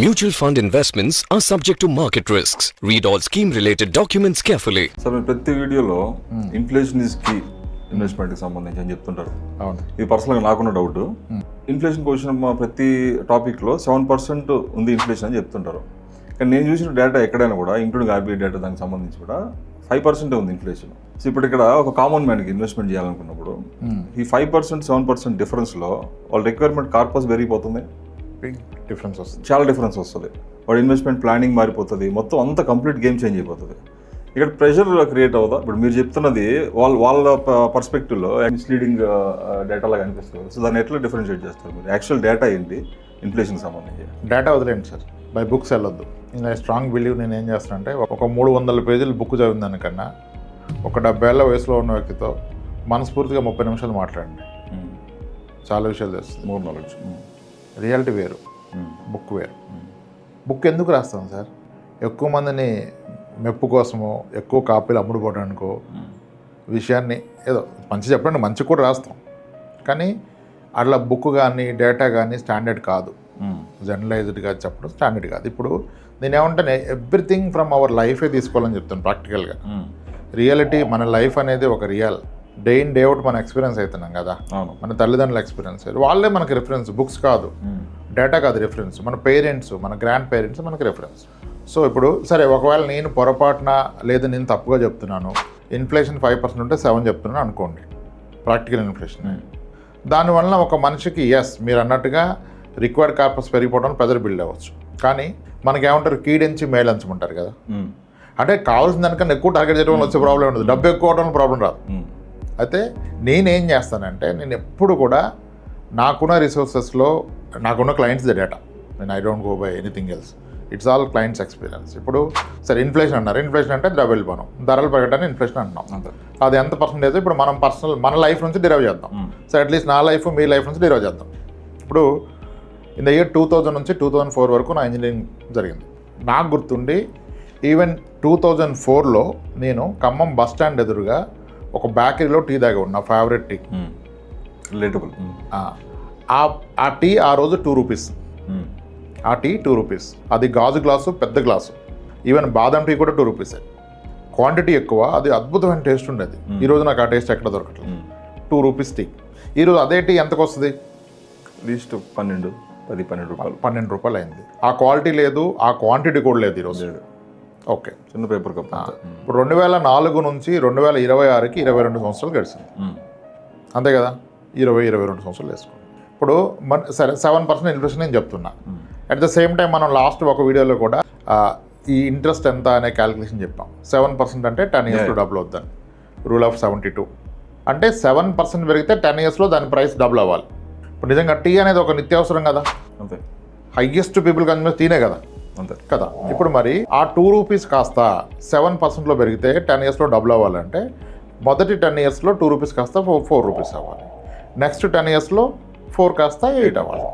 Mutual fund investments are subject to market risks. Read all scheme-related documents carefully. Sir మీరు ప్రతి వీడియోలో inflation is key ఇన్వెస్ట్మెంట్కి సంబంధించి అని చెప్తుంటారు. అవును, ఇది పర్సనల్గా నాకున్న డౌట్. ఇన్ఫ్లేషన్ క్వశ్చన్ ప్రతి టాపిక్లో 7% ఉంది ఇన్ఫ్లేషన్ అని చెప్తుంటారు. కానీ నేను చూసిన డేటా ఎక్కడైనా కూడా ఇంక్లూడింగ్ ఆర్బీఐ డేటా దానికి సంబంధించి కూడా 5% ఉంది ఇన్ఫ్లేషన్. సో ఇప్పుడు ఇక్కడ ఒక కామన్ మ్యాన్కి ఇన్వెస్ట్మెంట్ చేయాలనుకున్నప్పుడు ఈ 5% 7% డిఫరెన్స్లో వాళ్ళ రిక్వైర్మెంట్ కార్పస్ పెరిగిపోతుంది, డిఫరెన్స్ వస్తుంది, చాలా డిఫరెన్స్ వస్తుంది. వాడు ఇన్వెస్ట్మెంట్ ప్లానింగ్ మారిపోతుంది, మొత్తం అంతా కంప్లీట్ గేమ్ చేంజ్ అయిపోతుంది. ఇక్కడ ప్రెషర్ క్రియేట్ అవుతా. ఇప్పుడు మీరు చెప్తున్నది వాళ్ళ పర్స్పెక్టివ్లో మిస్లీడింగ్ డేటా లాగా అనిపిస్తుంది. సో దాన్ని ఎట్లా డిఫరెన్షియేట్ చేస్తారు మీరు? యాక్చువల్ డేటా ఏంటి ఇన్ఫ్లేషన్ సంబంధించి? డేటా వదిలేండి సార్, బై బుక్స్ వెళ్ళొద్దు. నేను స్ట్రాంగ్ బిలీవ్ నేను ఏం చేస్తానంటే ఒక 300 పేజీలు బుక్ చదివిన దానికన్నా ఒక 70 ఏళ్ల వయసులో ఉన్న వ్యక్తితో మనస్ఫూర్తిగా 30 నిమిషాలు మాట్లాడండి, చాలా విషయాలు తెలుస్తుంది. More knowledge. రియాలిటీ వేరు, బుక్ వేరు. బుక్ ఎందుకు రాస్తాం సార్? ఎక్కువ మందిని మెప్పు కోసమో ఎక్కువ కాపీలు అమ్ముడుపోవడానికో విషయాన్ని ఏదో మంచి చెప్పండి, మంచి కూడా రాస్తాం, కానీ అట్లా బుక్ కానీ డేటా కానీ స్టాండర్డ్ కాదు, జనరలైజ్డ్గా చెప్పడం స్టాండర్డ్ కాదు. ఇప్పుడు నేను ఏమంటే ఎవ్రీథింగ్ ఫ్రమ్ అవర్ లైఫే తీసుకోవాలని చెప్తాను ప్రాక్టికల్గా. రియాలిటీ, మన లైఫ్ అనేది ఒక real day in day out మనం ఎక్స్పీరియన్స్ అవుతున్నాం కదా. మన తల్లిదండ్రుల ఎక్స్పీరియన్స్ వాళ్ళే మనకి రిఫరెన్స్, బుక్స్ కాదు, డేటా కాదు రిఫరెన్స్. మన పేరెంట్స్, మన గ్రాండ్ పేరెంట్స్ మనకి రిఫరెన్స్. సో ఇప్పుడు సరే, ఒకవేళ నేను పొరపాటున లేదా నేను తప్పుగా చెప్తున్నాను, ఇన్ఫ్లేషన్ 5% ఉంటే 7 చెప్తున్నాను అనుకోండి, ప్రాక్టికల్ ఇన్ఫ్లేషన్. దానివల్ల ఒక మనిషికి మీరు అన్నట్టుగా రిక్వైర్డ్ కార్పస్ పెరిగిపోవడానికి ప్రెజర్ బిల్డ్ అవ్వచ్చు. కానీ మనకేమంటారు, కీడించి మేలంచమంటారు కదా. అంటే కావాల్సిన దానికన్నా ఎక్కువ టార్గెట్ చేయడం వల్ల వచ్చే ప్రాబ్లం ఉండదు, డబ్బు ఎక్కువ అవడం ప్రాబ్లం రాదు. అయితే నేనేం చేస్తానంటే, నేను ఎప్పుడు కూడా నాకున్న రిసోర్సెస్లో నాకున్న క్లయింట్స్ ద డేటా, నేను I don't go by anything else, it's all clients experience. ఇప్పుడు సరే, ఇన్ఫ్లేషన్ అన్నారు, ఇన్ఫ్లేషన్ అంటే ద్రవ్యోల్బణం, ధరలు పెరగటాన్ని ఇన్ఫ్లేషన్ అంటున్నాం. అది ఎంత పర్సెంటేజ్ ఇప్పుడు మనం మన లైఫ్ నుంచి డిరైవ్ చేద్దాం. సో అట్లీస్ట్ నా లైఫ్ మీ లైఫ్ నుంచి డిరైవ్ చేద్దాం. ఇప్పుడు ఇన్ ద ఇయర్ 2000 నుంచి 2004 వరకు నా ఇంజనీరింగ్ జరిగింది. నాకు గుర్తుండి ఈవెన్ 2004లో నేను ఖమ్మం బస్ స్టాండ్ ఎదురుగా ఒక బేకరీలో టీ తాగా ఉన్నా, ఫేవరెట్ టీ, రిలేటబుల్. ఆ టీ ఆ రోజు 2 రూపీస్, ఆ టీ 2 రూపీస్. అది గాజు గ్లాసు, పెద్ద గ్లాసు. ఈవెన్ బాదం టీ కూడా 2 రూపీసే. క్వాంటిటీ ఎక్కువ, అది అద్భుతమైన టేస్ట్ ఉండేది. ఈరోజు నాకు ఆ టేస్ట్ ఎక్కడ దొరకట్లేదు. 2 రూపీస్ టీ. ఈరోజు అదే టీ ఎంతకు వస్తుంది? లీస్ట్ 12 రూపాయలు, 12 రూపాయలు అయింది. ఆ క్వాలిటీ లేదు, ఆ క్వాంటిటీ కూడా లేదు ఈరోజు. ఓకే, చిన్న పేపర్ కప్. ఇప్పుడు 2004 నుంచి 2026కి 22 సంవత్సరాలు గడిచింది, అంతే కదా. 22 సంవత్సరాలు వేసుకోండి. ఇప్పుడు సరే, 7% ఇన్ఫ్లేషన్ నేను చెప్తున్నా. అట్ ద సేమ్ టైం మనం లాస్ట్ ఒక వీడియోలో కూడా ఈ ఇంట్రెస్ట్ ఎంత అనే క్యాలిక్యులేషన్ చెప్పాం. 7% అంటే 10 ఇయర్స్లో డబుల్ అవుతుంది, రూల్ ఆఫ్ 72. అంటే 7% పెరిగితే 10 ఇయర్స్లో దాని ప్రైస్ డబుల్ అవ్వాలి. ఇప్పుడు నిజంగా టీ అనేది ఒక నిత్యావసరం కదా, అంతే. హైయెస్ట్ పీపుల్ కన్జ్యూమ్ టీనే కదా, అంతే కదా. ఇప్పుడు మరి ఆ 2 రూపీస్ కాస్త 7%లో పెరిగితే 10 ఇయర్స్లో డబుల్ అవ్వాలంటే మొదటి 10 ఇయర్స్లో 2 రూపీస్ కాస్త 4 రూపీస్ అవ్వాలి. నెక్స్ట్ 10 ఇయర్స్లో 4 కాస్త 8 అవ్వాలి.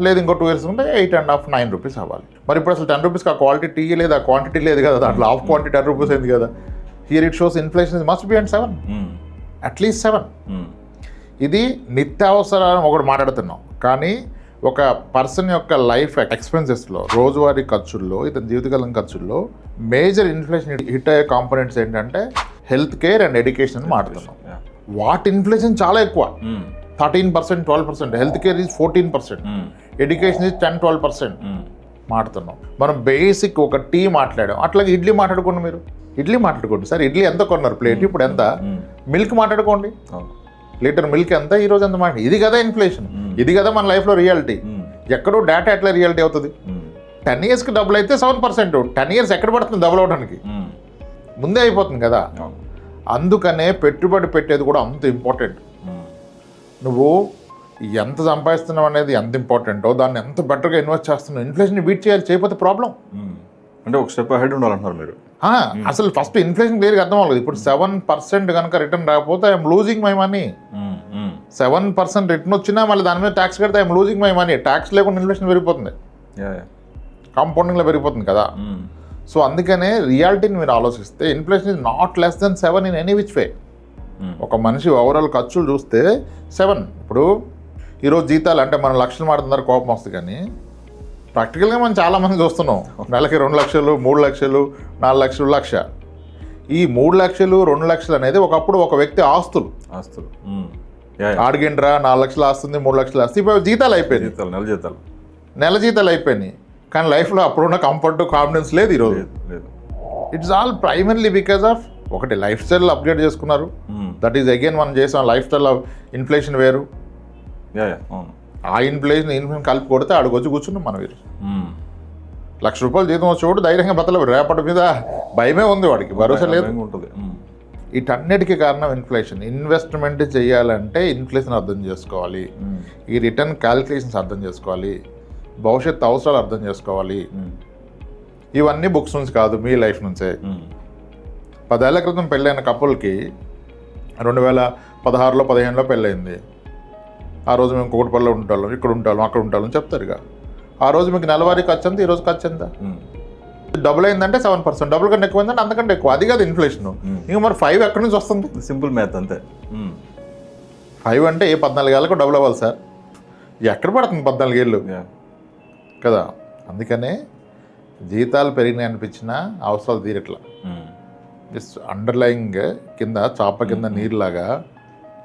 లేదు ఇంకో 2 ఇయర్స్ ఉంటే 8.5, 9 రూపీస్ అవ్వాలి. మరి ఇప్పుడు అసలు 10 రూపీస్కి ఆ క్వాలిటీ టీ లేదు, ఆ క్వాంటిటీ లేదు కదా, దాంట్లో హాఫ్ క్వాంటిటీ 10 రూపీస్ అయింది కదా. Here it shows inflation must be and 7, at least 7. ఇది నిత్యావసరాలను ఒకటి మాట్లాడుతున్నాం, కానీ ఒక పర్సన్ యొక్క లైఫ్ ఎక్స్పెన్సెస్లో, రోజువారీ ఖర్చుల్లో, ఇతని జీవితకాలం ఖర్చుల్లో మేజర్ ఇన్ఫ్లేషన్ హిట్ అయ్యే కాంపోనెంట్స్ ఏంటంటే హెల్త్ కేర్ అండ్ ఎడ్యుకేషన్ మాట్లాడుతున్నాం. వాటి ఇన్ఫ్లేషన్ చాలా ఎక్కువ, 13%, 12%. Health care is 14%, education is 10-12% మాట్లాడుతున్నాం. మనం బేసిక్ ఒక టీ మాట్లాడాం, అట్లాగే ఇడ్లీ మాట్లాడుకోండి. మీరు ఇడ్లీ మాట్లాడుకోండి సార్, ఇడ్లీ ఎంత కొన్నారు ప్లేట్, ఇప్పుడు ఎంత? మిల్క్ మాట్లాడుకోండి, లీటర్ మిల్క్ ఎంత, ఈరోజు ఎంత మాట. ఇది కదా ఇన్ఫ్లేషన్, ఇది కదా మన లైఫ్లో రియాలిటీ. ఎక్కడో డేటా ఎట్లా రియాలిటీ అవుతుంది? 10 ఇయర్స్కి డబుల్ అయితే 7%, 10 ఇయర్స్ ఎక్కడ పడుతుంది డబుల్ అవడానికి? ముందే అయిపోతుంది కదా. అందుకనే పెట్టుబడి పెట్టేది కూడా అంత ఇంపార్టెంట్. నువ్వు ఎంత సంపాదిస్తున్నావు అనేది ఎంత ఇంపార్టెంటో, దాన్ని ఎంత బెటర్గా ఇన్వెస్ట్ చేస్తున్నావు. ఇన్ఫ్లేషన్ బీట్ చేయాలి, చేయకపోతే ప్రాబ్లం. అంటే ఒక స్టెప్ అహెడ్ ఉండాలంటున్నారు మీరు. అసలు ఫస్ట్ ఇన్ఫ్లేషన్ క్లియర్గా అర్థం అవ్వలేదు. ఇప్పుడు 7% కనుక రిటర్న్ రాకపోతే I'm losing my money. 7% return వచ్చినా మళ్ళీ దాని మీద ట్యాక్స్ కడితే I'm losing my money. Tax లేకుండా ఇన్ఫ్లేషన్ పెరిగిపోతుంది, కాంపౌండింగ్లో పెరిగిపోతుంది కదా. సో అందుకనే రియాలిటీని మీరు ఆలోచిస్తే inflation is not less than 7 in any which way. ఒక మనిషి ఓవరాల్ ఖర్చులు చూస్తే 7. ఇప్పుడు ఈరోజు జీతాలు అంటే మనం లక్షలు మాడుతున్నారు, కోపం వస్తుంది. కానీ ప్రాక్టికల్గా మనం చాలామంది చూస్తున్నాం. నెలకి 2 లక్షలు, 3 లక్షలు, 4 లక్షలు, లక్ష. ఈ 3 లక్షలు, 2 లక్షలు అనేది ఒకప్పుడు ఒక వ్యక్తి ఆస్తులు. ఆడిగిండ్రా 4 లక్షలు ఆస్తుంది, 3 లక్షలు ఆస్తుంది. ఇప్పుడు జీతాలు అయిపోయింది, నెల జీతాలు అయిపోయినాయి. కానీ లైఫ్లో అప్పుడున్న కంఫర్ట్, కాన్ఫిడెన్స్ లేదు ఈరోజు. It's all primarily because of ఒకటి లైఫ్ స్టైల్ అప్గ్రేడ్ చేసుకున్నారు. దట్ ఈజ్ అగైన్ మనం చేసాం లైఫ్ స్టైల్ ఇన్ఫ్లేషన్ వేరు. ఆ ఇన్ఫ్లేషన్ కలిపి కొడితే ఆడికి వచ్చి కూర్చున్నాం మనం వీరు. ₹1,00,000 జీతం వచ్చేవాడు ధైర్యంగా బతలు, రేపటి మీద భయమే ఉంది వాడికి, భరోసా లేదు. వీటన్నిటికీ కారణం ఇన్ఫ్లేషన్. ఇన్వెస్ట్మెంట్ చేయాలంటే ఇన్ఫ్లేషన్ అర్థం చేసుకోవాలి, ఈ రిటర్న్ క్యాలిక్యులేషన్స్ అర్థం చేసుకోవాలి, భవిష్యత్తు అవసరాలు అర్థం చేసుకోవాలి. ఇవన్నీ బుక్స్ నుంచి కాదు, మీ లైఫ్ నుంచే. 10 ఏళ్ల క్రితం పెళ్ళైన కపుల్కి 2016లో 15లో పెళ్ళయింది. ఆ రోజు మేము కోటిపల్లిలో ఉంటాం, ఇక్కడ ఉంటాం, అక్కడ ఉంటాం చెప్తారు. ఇక ఆ రోజు మీకు నెలవారీ ఖర్చు ఎంత, ఈరోజు ఖర్చు ఎంత? డబుల్ అయిందంటే 7%, డబుల్ కన్నా ఎక్కువ అయిందంటే అంతకంటే ఎక్కువ. అది కాదు ఇన్ఫ్లేషన్. ఇంక మరి 5 ఎక్కడి నుంచి వస్తుంది? సింపుల్ మ్యాథ్ అంతే. 5 అంటే ఏ 14 ఏళ్ళకు డబుల్ అవ్వాలి సార్. ఎక్కడ పడుతుంది 14 ఏళ్ళు కదా? అందుకనే జీతాలు పెరిగినాయి అనిపించినా అవసరాలు తీరట్లా. జస్ట్ అండర్లయింగ్ కింద చాప కింద నీరులాగా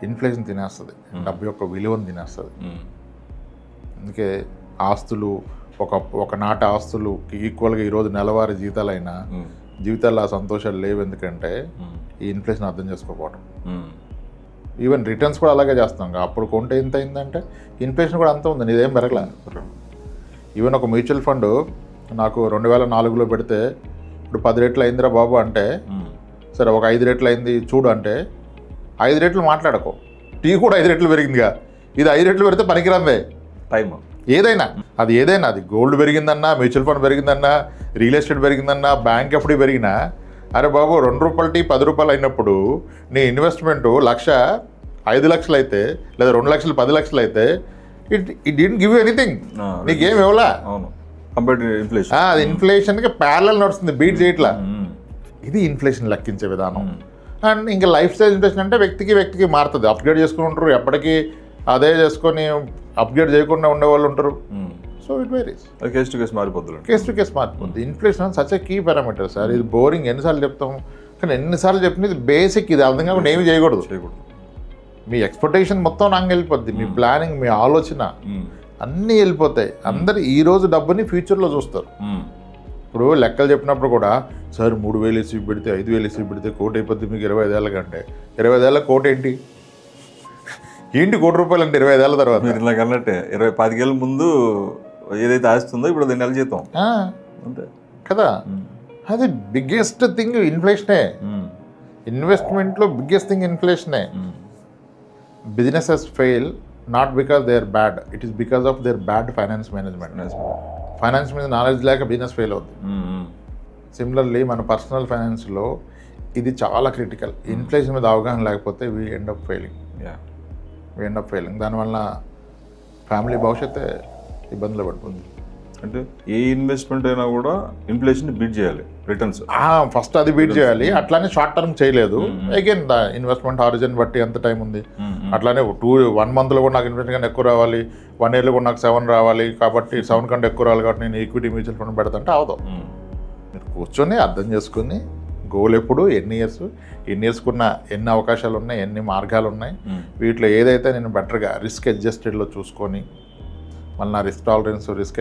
ఇన్ఫ్లేషన్ తినేస్తుంది, డబ్బు యొక్క విలువను తినేస్తుంది. అందుకే ఆస్తులు ఒకనాటి ఆస్తులుకి ఈక్వల్గా ఈరోజు నెలవారీ జీతాలైనా జీవితాల్లో ఆ సంతోషాలు లేవు. ఎందుకంటే ఈ ఇన్ఫ్లేషన్ అర్థం చేసుకోకపోవడం. ఈవెన్ రిటర్న్స్ కూడా అలాగే చేస్తాం. అప్పుడు కొంటే ఎంత అయిందంటే ఇన్ఫ్లేషన్ కూడా అంత ఉంది, నీదేం పెరగలే. ఈవెన్ ఒక మ్యూచువల్ ఫండ్ నాకు 2004లో పెడితే ఇప్పుడు 10 రెట్లు అయిందిరా బాబు అంటే, సరే ఒక 5 రెట్లు అయింది చూడు అంటే 5 రెట్లు మాట్లాడకో. టీ కూడా 5 రెట్లు పెరిగిందిగా, ఇది 5 రెట్లు పెడితే పనికిరాందే టైం. ఏదైనా అది గోల్డ్ పెరిగిందన్నా, మ్యూచువల్ ఫండ్ పెరిగిందన్నా, రియల్ ఎస్టేట్ పెరిగిందన్నా, బ్యాంక్ ఎఫ్డీ పెరిగినా, అరే బాబు ₹2 టీ ₹10 అయినప్పుడు నీ ఇన్వెస్ట్మెంట్ 1,00,000 5 లక్షలు అయితే, లేదా 2 లక్షలు 10 లక్షలు అయితే it didn't give you anything. నీకేం ఇవ్వలా. అది ఇన్ఫ్లేషన్కి ప్యారలల్ నడుస్తుంది, బీట్ చేయట్లా. ఇది ఇన్ఫ్లేషన్ లెక్కించే విధానం. అండ్ ఇంకా లైఫ్ స్టైల్ ఇన్ఫ్లేషన్ అంటే వ్యక్తికి మారుతుంది. అప్గ్రేడ్ చేసుకుని ఉంటారు, ఎప్పటికీ అదే చేసుకొని అప్గ్రేడ్ చేయకుండా ఉండేవాళ్ళు ఉంటారు. So it varies, case to case మారిపోతుంది. Inflation such a key parameter sir. ఇది బోరింగ్ ఎన్నిసార్లు చెప్తాం, కానీ ఎన్నిసార్లు చెప్పిన ఇది బేసిక్. ఇది అర్థం కాకుండా ఏమి చేయకూడదు. మీ ఎక్స్పెక్టేషన్ మొత్తం నాకు వెళ్ళిపోద్ది, మీ ప్లానింగ్, మీ ఆలోచన అన్నీ వెళ్ళిపోతాయి. అందరు ఈరోజు డబ్బుని ఫ్యూచర్లో చూస్తారు. ఇప్పుడు లెక్కలు చెప్పినప్పుడు కూడా సార్ 3,000 ఇసి పెడితే 5,000 ఇసి పెడితే కోటి అయిపోద్ది మీకు 25 ఏళ్ళ కంటే. 25 ఏళ్ళ కోటి ఏంటి ₹1,00,00,000 అంటే 25 ఏళ్ళ తర్వాత. మీరు ఇలా అన్నట్టే 25 ఏళ్ళ ముందు ఏదైతే ఆస్తుందో ఇప్పుడు అది నెల జీతం అంతే కదా. అది బిగ్గెస్ట్ థింగ్ ఇన్ఫ్లేషనే. ఇన్వెస్ట్మెంట్లో బిగ్గెస్ట్ థింగ్ ఇన్ఫ్లేషనే. Businesses fail not because they are bad, it is because of their bad finance management. Finance మీద నాలెడ్జ్ లేక బిజినెస్ ఫెయిల్ అవుతుంది. సిమిలర్లీ మన పర్సనల్ ఫైనాన్స్లో ఇది చాలా క్రిటికల్. ఇన్ఫ్లేషన్ మీద అవగాహన లేకపోతే వీ ఎండ్ అప్ ఫెయిలింగ్. దానివల్ల ఫ్యామిలీ భవిష్యత్తే ఇబ్బందులు పడుతుంది. అంటే ఏ ఇన్వెస్ట్మెంట్ అయినా కూడా ఇన్ఫ్లేషన్ బీట్ చేయాలి, రిటర్న్స్ ఫస్ట్ అది బీట్ చేయాలి. అట్లానే షార్ట్ టర్మ్ చేయలేదు. అగైన్ ద ఇన్వెస్ట్మెంట్ హారిజన్ బట్టి ఎంత టైం ఉంది. అట్లానే 1 మంత్లో కూడా నాకు ఇన్వెస్ట్మెంట్ కన్నా ఎక్కువ రావాలి, 1 ఇయర్లో కూడా నాకు 7 రావాలి, కాబట్టి 7 కంటే ఎక్కువ రావాలి కాబట్టి నేను ఈక్విటీ మ్యూచువల్ ఫండ్ పెడతాంటే అవదు. మీరు కూర్చొని అర్థం చేసుకుని గోల్ ఎప్పుడు, ఎన్ని ఇయర్స్కున్న ఎన్ని అవకాశాలు ఉన్నాయి, ఎన్ని మార్గాలు ఉన్నాయి, వీటిలో ఏదైతే నేను బెటర్గా రిస్క్ అడ్జస్టెడ్లో చూసుకొని మళ్ళీ నా రిస్క్ టాలరెన్స్, రిస్క్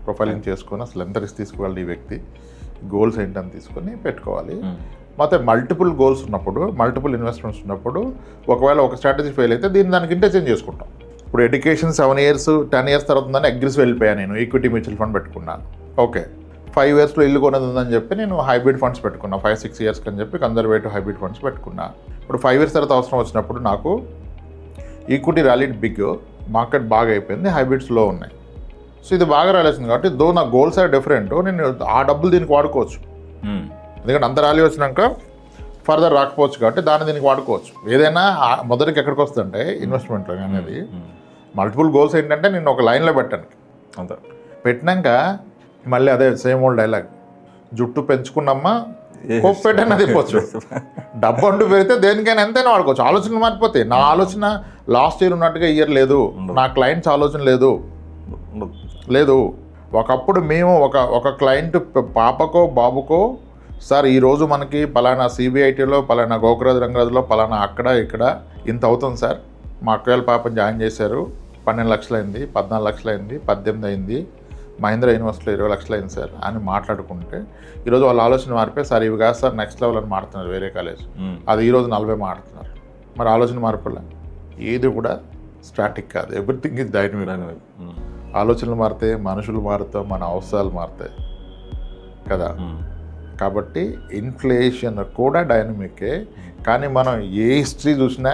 ప్రొఫైలింగ్ చేసుకొని అసలు ఎంత రిస్క్ తీసుకోవాలి ఈ వ్యక్తి, గోల్స్ ఏంటని తీసుకొని పెట్టుకోవాలి. మొత్తం మల్టిపుల్ గోల్స్ ఉన్నప్పుడు, మల్టిపుల్ ఇన్వెస్ట్మెంట్స్ ఉన్నప్పుడు ఒకవేళ ఒక స్ట్రాటజీ ఫెయిల్ అయితే దానికి ఇంటర్చేంజ్ చేసుకుంటాం. ఇప్పుడు ఎడ్యుకేషన్ 7 ఇయర్స్ 10 ఇయర్స్ తర్వాత ఉందని అగ్రిస్ వెళ్ళిపోయాను, నేను ఈక్విటీ మ్యూచువల్ ఫండ్ పెట్టుకున్నాను. ఓకే 5 ఇయర్స్లో ఇల్లు కొనేది ఉందని చెప్పి నేను హైబ్రిడ్ ఫండ్స్ పెట్టుకున్నా. 5-6 ఇయర్స్ అని చెప్పి కన్జర్వేటివ్ హైబ్రిడ్ ఫండ్స్ పెట్టుకున్నా. ఇప్పుడు 5 ఇయర్స్ తర్వాత అవసరం వచ్చినప్పుడు నాకు ఈక్విటీ ర్యాలీడ్ బిగ్, మార్కెట్ బాగా అయిపోయింది, హైబ్రిడ్స్ లో ఉన్నాయి. సో ఇది బాగా రాలేసింది కాబట్టి దో నా గోల్స్ ఆర్ డిఫరెంట్, నేను ఆ డబ్బులు దీనికి వాడుకోవచ్చు. ఎందుకంటే అంత ర్యాలీ వచ్చినాక ఫర్దర్ రాకపోవచ్చు కాబట్టి దాన్ని దీనికి వాడుకోవచ్చు. ఏదైనా మొదటికి ఎక్కడికి వస్తుందంటే ఇన్వెస్ట్మెంట్లో అనేది మల్టిపుల్ గోల్స్ ఏంటంటే నేను ఒక లైన్లో పెట్టాను. అంత పెట్టినాక మళ్ళీ అదే సేమ్ ఓల్డ్ డైలాగ్, జుట్టు పెంచుకున్నమ్మా పెట్టని తిప్పొచ్చు. డబ్బు అంటూ పెరిగితే దేనికైనా ఎంతైనా వాడుకోవచ్చు. ఆలోచనలు మారిపోతాయి. నా ఆలోచన లాస్ట్ ఇయర్ ఉన్నట్టుగా ఇయర్ లేదు, నా క్లయింట్స్ ఆలోచన లేదు. ఒకప్పుడు మేము ఒక క్లయింట్ పాపకో బాబుకో సార్ ఈరోజు మనకి పలానా సిబిఐటీలో పలానా గోకురాజ్ రంగరాజులో పలానా అక్కడ ఇక్కడ ఇంత అవుతుంది సార్, మా అక్కయ్యల పాపని జాయిన్ చేశారు, 12 లక్షలు అయింది, 14 లక్షలు అయింది, 18 అయింది, మహేంద్ర యూనివర్సిటీలో 20 లక్షలు అయింది సార్ అని మాట్లాడుకుంటే ఈరోజు వాళ్ళ ఆలోచన మారిపోయి సార్ ఇవి కాదు సార్ నెక్స్ట్ లెవెల్ అని మాడుతున్నారు వేరే కాలేజ్, అది ఈరోజు 40 మాడుతున్నారు. మరి ఆలోచన మార్పులే, ఏది కూడా స్టాటిక్ కాదు, ఎవ్రీథింగ్ ఈజ్ డైనమిక్. ఆలోచనలు మారుతాయి, మనుషులు మారుతాం, మన అవసరాలు మారుతాయి కదా. కాబట్టి ఇన్ఫ్లేషన్ కూడా డైనమికే. కానీ మనం ఏ హిస్టరీ చూసినా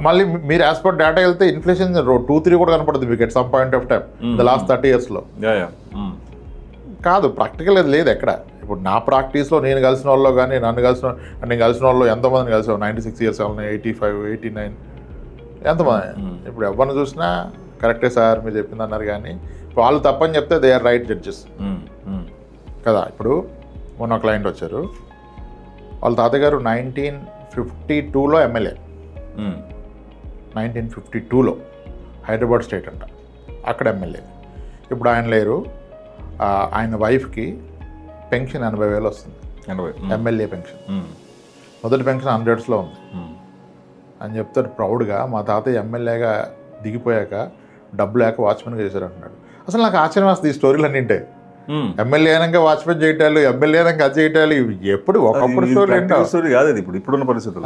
మళ్ళీ మీరు యాజ్ పర్ డేటా వెళ్తే ఇన్ఫ్లేషన్ 2-3 కూడా కనపడుతుంది మీకు at some point of time the last 30 yearsలో. కాదు ప్రాక్టికల్ అది లేదు ఎక్కడ. ఇప్పుడు నా ప్రాక్టీస్లో నేను కలిసిన వాళ్ళు కానీ నేను కలిసిన వాళ్ళు ఎంతమందిని కలిసాం, 96 years వాళ్ళని, 85, 89 ఎంతమంది. ఇప్పుడు ఎవరిని చూసినా కరెక్టే సార్ మీరు చెప్పింది అన్నారు, కానీ వాళ్ళు తప్పని చెప్తే దే ఆర్ రైట్ జడ్జెస్ కదా. ఇప్పుడు మొన్న క్లయింట్ వచ్చారు, వాళ్ళ తాతగారు 1952లో ఎమ్మెల్యే, 1952లో హైదరాబాద్ స్టేట్ అంట, అక్కడ ఎమ్మెల్యే. ఇప్పుడు ఆయన లేరు, ఆయన వైఫ్కి పెన్షన్ 80,000 వస్తుంది, ఎమ్మెల్యే పెన్షన్. మొదటి పెన్షన్ 100sలో ఉంది అని చెప్తారు ప్రౌడ్గా. మా తాతయ్య ఎమ్మెల్యేగా దిగిపోయాక డబ్బు లేక వాచ్మెన్గా చేశారు అంటున్నాడు. అసలు నాకు ఆశ్చర్యం వస్తుంది ఈ స్టోరీలు అన్నింటే. ఎమ్మెల్యే అయినాక వాచ్మెన్ చేయటాలు, ఎమ్మెల్యే అయినాక అది చేయటాలు, ఎప్పుడు ఒకప్పుడు స్టోరీ కాదు అది, ఇప్పుడున్న పరిస్థితులు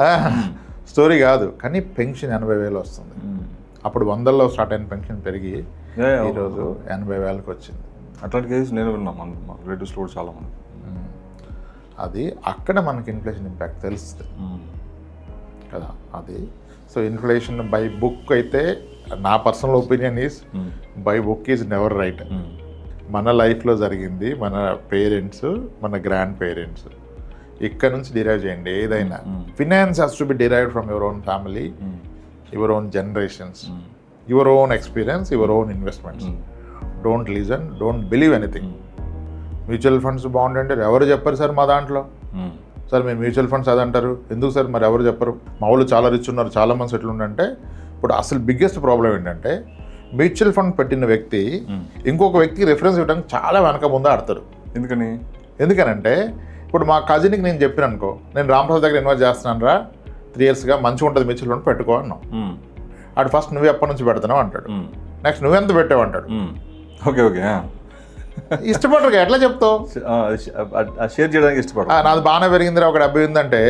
స్టోరీ కాదు. కానీ పెన్షన్ 80,000 వస్తుంది. అప్పుడు 100లో స్టార్ట్ అయిన పెన్షన్ పెరిగి ఈరోజు 80,000కి వచ్చింది. అట్లాంటి కేసు నేను విన్నాను, మా రిలేటివ్స్ కూడా చాలా మంది. అది అక్కడ మనకి ఇన్ఫ్లేషన్ ఇంపాక్ట్ తెలుస్తుంది కదా. అది సో ఇన్ఫ్లేషన్ బై బుక్ అయితే నా personal opinion is by book is never right. మన లైఫ్లో జరిగింది, మన పేరెంట్స్, మన గ్రాండ్ పేరెంట్స్, ఇక్కడ నుంచి డిరైవ్ చేయండి ఏదైనా. Finance has to be derived from your own family, your own generations, your own experience, your own investments. Don't listen, don't believe anything. Mutual funds బాగుంటాయంటే ఎవరు చెప్పరు సార్ మా దాంట్లో. సార్ మీరు మ్యూచువల్ ఫండ్స్ అది అంటారు, ఎందుకు సార్ మరి ఎవరు చెప్పరు? మా వాళ్ళు చాలా రిచ్ ఉన్నారు, చాలా మంది సెటిల్ ఉండంటే. ఇప్పుడు అసలు బిగ్గెస్ట్ ప్రాబ్లం ఏంటంటే మ్యూచువల్ ఫండ్ పెట్టిన వ్యక్తి ఇంకొక వ్యక్తికి రిఫరెన్స్ ఇవ్వడానికి చాలా వెనక ముందు ఆడతారు. ఎందుకనంటే ఇప్పుడు మా కజిన్కి నేను చెప్పిన అనుకో, నేను రామప్రసాద్ దగ్గర ఇన్వెస్ట్ చేస్తున్నాను రా 3 yearsగా, మంచిగా ఉంటుంది మ్యూచువల్ ఫండ్ పెట్టుకో అన్నాం. అటు ఫస్ట్ నువ్వు ఎప్పటి నుంచి పెడుతున్నావు అంటాడు, నెక్స్ట్ నువ్వెంత పెట్టావు అంటాడు. ఓకే ఓకే ఇష్టపడరు, ఎట్లా చెప్తావు? షేర్ చేయడానికి ఇష్టపడ. నాది బాగానే పెరిగిందిరా, ఒక 70 ఉందంటే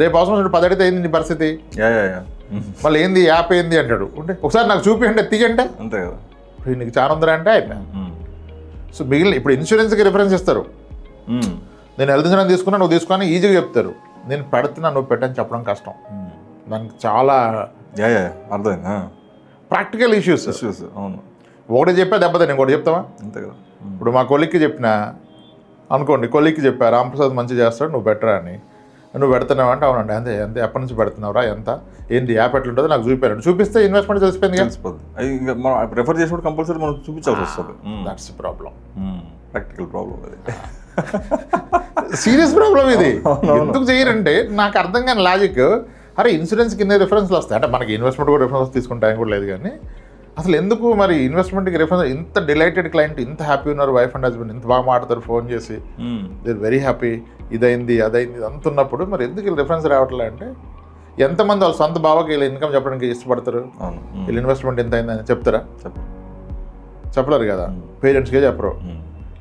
రేపు అవసరం 10 అడిగితే అయింది నీ పరిస్థితి. మళ్ళీ ఏంది యాప్ ఏంది అంటాడు, ఉంటే ఒకసారి నాకు చూపించండి తీయంటే అంతే కదా, ఇప్పుడు నీకు చాలా ఉందిరా అంటే అయిపోయా. సో మిగిలిన ఇప్పుడు ఇన్సూరెన్స్కి రిఫరెన్స్ ఇస్తారు. నేను హెల్త్ ఇన్సూరెన్స్ తీసుకున్నా, నువ్వు తీసుకుని ఈజీగా చెప్తారు. నేను పెడుతున్నా, నువ్వు పెట్టని చెప్పడం కష్టం. దానికి చాలా అర్థమైందా ప్రాక్టికల్ ఇష్యూస్. అవును, ఒకటి చెప్పా దెబ్బతా నేను కూడా చెప్తావా? అంతే కదా. ఇప్పుడు మా కొలిక్కి చెప్పిన అనుకోండి, కొలిక్కి చెప్పా రామప్రసాద్ మంచిగా చేస్తాడు నువ్వు బెటరా అని. నువ్వు పెడుతున్నావు అంటే అవునండి, అంతే ఎంత ఎప్పటి నుంచి పెడుతున్నావురా, ఎంత ఏంటి యాప్ ఎట్లుంటుందో నాకు చూపాను. చూపిస్తే ఇన్వెస్ట్మెంట్ తెలిసిపోయింది, తెలిసిపోతుంది. ఇంకా మనం ప్రిఫర్ చేసినప్పుడు కంపల్సరీ మనం చూపించాల్సి వస్తుంది. దట్స్ ప్రాబ్లం, ప్రాక్టికల్ ప్రాబ్లం, అది సీరియస్ ప్రాబ్లం. ఇది ఎందుకు చేయరంటే నాకు అర్థం కాని లాజిక్. అరే ఇన్సూరెన్స్కి ఇన్ని రిఫరెన్స్లు వస్తాయి అంటే మనకి ఇన్వెస్ట్మెంట్ కూడా రిఫరెన్స్ తీసుకుంటాం కూడా లేదు, కానీ అసలు ఎందుకు మరి ఇన్వెస్ట్మెంట్కి రిఫరెన్స్? ఇంత డిలైటెడ్ క్లయింట్, ఇంత హ్యాపీ ఉన్నారు, వైఫ్ అండ్ హస్బెండ్ ఇంత బాగా మాట్లాడతారు ఫోన్ చేసి, దే ఆర్ వెరీ హ్యాపీ, ఇదైంది అదైంది అంత ఉన్నప్పుడు మరి ఎందుకు రిఫరెన్స్ రావట్లే అంటే ఎంతమంది వాళ్ళ సొంత బావకి వీళ్ళు ఇన్కమ్ చెప్పడానికి ఇష్టపడతారు? వీళ్ళు ఇన్వెస్ట్మెంట్ ఎంత అయిందని చెప్తారా? చెప్పలేరు కదా. పేరెంట్స్కే చెప్పరు.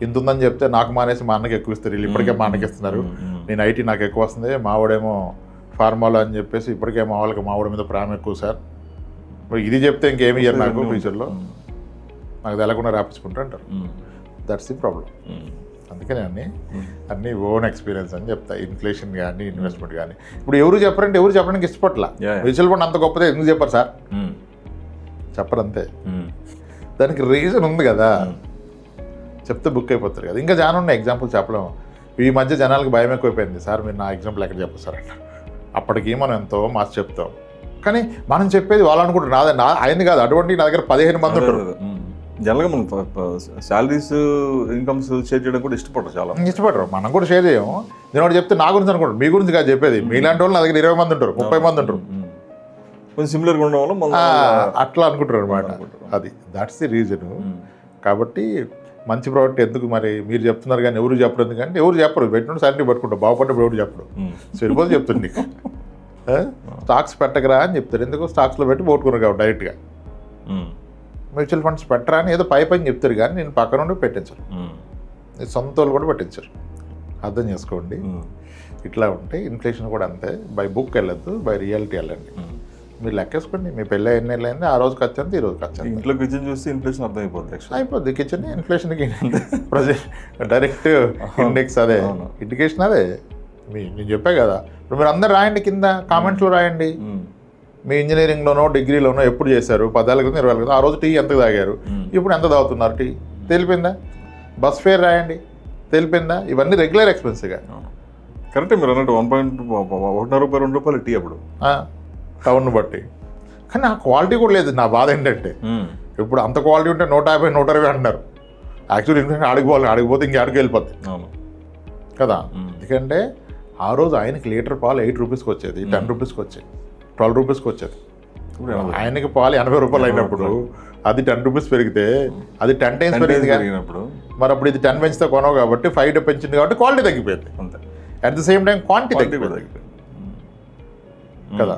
ఇంత ఉందని చెప్తే నాకు మానేసి మా అన్నకి ఎక్కువ ఇస్తారు, వీళ్ళు ఇప్పటికే మా అన్నకి ఇస్తున్నారు, నేను ఐటీ నాకు ఎక్కువ వస్తుంది, మావాడేమో ఫార్మాలో అని చెప్పేసి ఇప్పటికే మా వాళ్ళకి మావాడి మీద ప్రేమ ఎక్కువ సార్, ఇది చెప్తే ఇంకేమి ఇయ్యారు నాకు ఫ్యూచర్లో, నాకు తెలకుండా రాపించుకుంటా అంటారు. That's the problem. అందుకని అన్నీ ఓన్ ఎక్స్పీరియన్స్ అని చెప్తా. ఇన్ఫ్లేషన్ కానీ ఇన్వెస్ట్మెంట్ కానీ ఇప్పుడు ఎవరు చెప్పరంటే ఎవరు చెప్పడానికి ఇష్టపట్లా. మ్యూచువల్ ఫండ్ అంత గొప్పదే ఎందుకు చెప్పరు సార్? చెప్పరు అంతే. దానికి రీజన్ ఉంది కదా, చెప్తే బుక్ అయిపోతారు కదా. ఇంకా చాలా ఉన్నాయి ఎగ్జాంపుల్ చెప్పలేము. ఈ మధ్య జనాలకు భయం ఎక్కువైపోయింది, సార్ మీరు నా ఎగ్జాంపుల్ ఎక్కడ చెప్పరు సార్ అంటారు. అప్పటికి మనం ఎంతో మార్చి చెప్తాం, కానీ మనం చెప్పేది వాళ్ళు అనుకుంటారు నాదే అయింది కాదు. అటువంటి నా దగ్గర 15 మంది ఉంటారు. జనరల్గా మనం శాలరీస్ ఇన్కమ్స్ షేర్ చేయడం కూడా ఇష్టపడరు. మనం కూడా షేర్ చేయము. నేను ఒకటి చెప్తే నా గురించి అనుకుంటారు, మీ గురించి కాదు చెప్పేది. మీలాంటి వాళ్ళు నా దగ్గర 20 మంది ఉంటారు, 30 మంది ఉంటారు, కొంచెం సిమిలర్గా ఉండడం వల్ల అట్లా అనుకుంటారు అనమాట. అది దట్స్ ది రీజన్. కాబట్టి మంచి ప్రోడక్ట్ ఎందుకు మరి మీరు చెప్తున్నారు కానీ ఎవరు చెప్పరు ఎందుకంటే ఎవరు చెప్పరు పెట్టుకుంటే సైలెంట్గా పట్టుకుంటారు బాగుపడ్డప్పుడు ఎవరు చెప్పరు సరిపోతే చెప్తుంది నీకు స్టాక్స్ పెట్టకరా అని చెప్తారు ఎందుకు స్టాక్స్లో పెట్టి పోట్టుకున్నారు కాబట్టి డైరెక్ట్గా మ్యూచువల్ ఫండ్స్ పెట్టరా అని ఏదో పై పైన చెప్తారు కానీ నేను పక్కన ఉండి పెట్టించరు సొంత వాళ్ళు కూడా పెట్టించరు అర్థం చేసుకోండి ఇట్లా ఉంటే ఇన్ఫ్లేషన్ కూడా అంతే బై బుక్ వెళ్ళద్దు బై రియాలిటీ వెళ్ళండి మీరు లెక్కేసుకోండి మీ పెళ్ళి ఎన్ని నెలలు అయింది ఆ రోజు ఖర్చు అంతే ఈ రోజు ఖర్చు అంతే ఇంట్లో కిచెన్ చూస్తే ఇన్ఫ్లేషన్ అర్థం అయిపోద్ది కిచెన్ ఇన్ఫ్లేషన్కి డైరెక్ట్ ఇండెక్స్ అదే ఇండికేషన్ అదే నేను చెప్పా కదా ఇప్పుడు మీరు అందరు రాయండి కింద కామెంట్స్లో రాయండి మీ ఇంజనీరింగ్లోనో డిగ్రీలోనో ఎప్పుడు చేశారు 10 ఏళ్ళ క్రితం 20 ఏళ్ళ క్రితం ఆ రోజు టీ ఎంత తాగారు ఇప్పుడు ఎంత తాగుతున్నారు టీ తెలిపిందా బస్ ఫేర్ రాయండి తెలిపిందా ఇవన్నీ రెగ్యులర్ ఎక్స్పెన్స్గా కరెక్టే మీరు అన్నట్టు 1.5 రూపాయలు 2 రూపాయలు టీ అప్పుడు టౌన్ను బట్టి కానీ ఆ క్వాలిటీ కూడా లేదు నా బాధ ఏంటంటే ఇప్పుడు అంత క్వాలిటీ ఉంటే 150 120 అంటున్నారు యాక్చువల్లీ ఇన్ఫ్లేషన్ ఆడిపోతే ఇంకెక్కడికి వెళ్ళిపోద్ది కదా ఎందుకంటే ఆ రోజు ఆయనకి లీటర్ పాలు 8 రూపీస్కి వచ్చేది 10 రూపీస్కి వచ్చేది 12 రూపీస్కి వచ్చేది ఆయనకి పాలు 80 రూపాయలు అయినప్పుడు అది 10 రూపీస్ పెరిగితే అది 10 టైమ్స్ పెరిగినప్పుడు మరి అప్పుడు ఇది 10 పెంచితే కొనవు కాబట్టి 5 పెంచింది కాబట్టి క్వాలిటీ తగ్గిపోయింది at the same time quantity తగ్గిపోయింది కదా